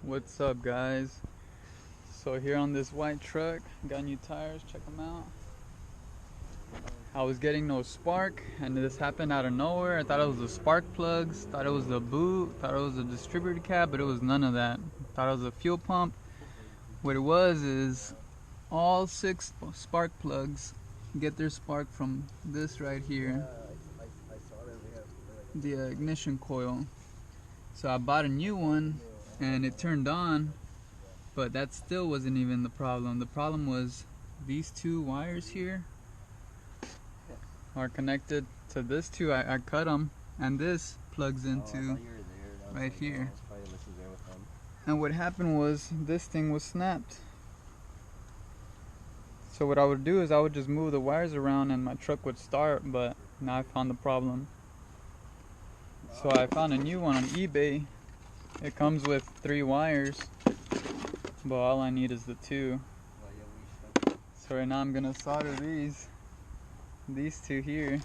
What's up, guys? So here on this white truck, got new tires, check them out. I was getting no spark, and this happened out of nowhere. I thought it was the spark plugs, thought it was the boot, thought it was the distributor cap, but it was none of that. Thought it was a fuel pump. What it was is all 6 spark plugs get their spark from this right here, the ignition coil. So I bought a new one and it turned on, but that still wasn't even the problem. The problem was these 2 wires here are connected to this 2. I cut them, and this plugs into right here. And what happened was this thing was snapped. So what I would do is I would just move the wires around and my truck would start, but now I found the problem. So I found a new one on eBay. It comes with 3 wires, but all I need is the 2. So right now I'm gonna solder these 2 here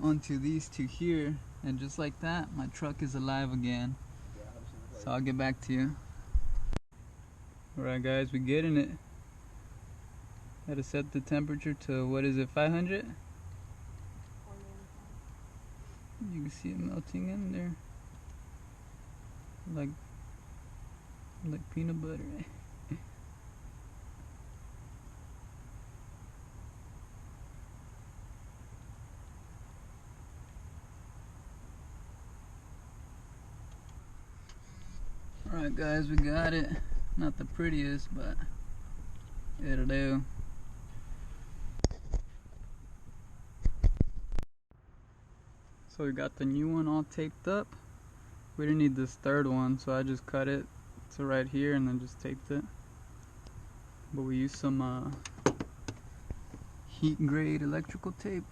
onto these 2 here, and just like that my truck is alive again. So I'll get back to you. Alright guys, we're getting it. Had to set the temperature to, what is it, 500? You can see it melting in there like peanut butter. Alright guys, we got it. Not the prettiest, but it'll do. So we got the new one all taped up. We didn't need this 3rd one, so I just cut it to right here and then just taped it. But we used some heat grade electrical tape.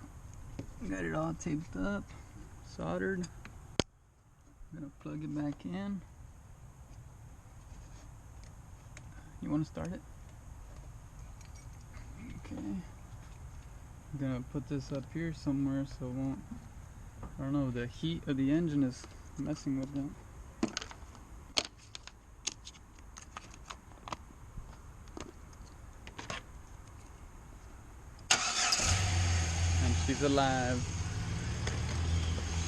Got it all taped up, soldered. I'm gonna plug it back in. You wanna start it? Okay. I'm gonna put this up here somewhere so it won't, I don't know, the heat of the engine is messing with them. And she's alive.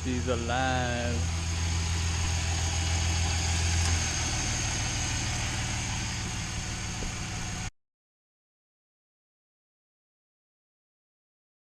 She's alive.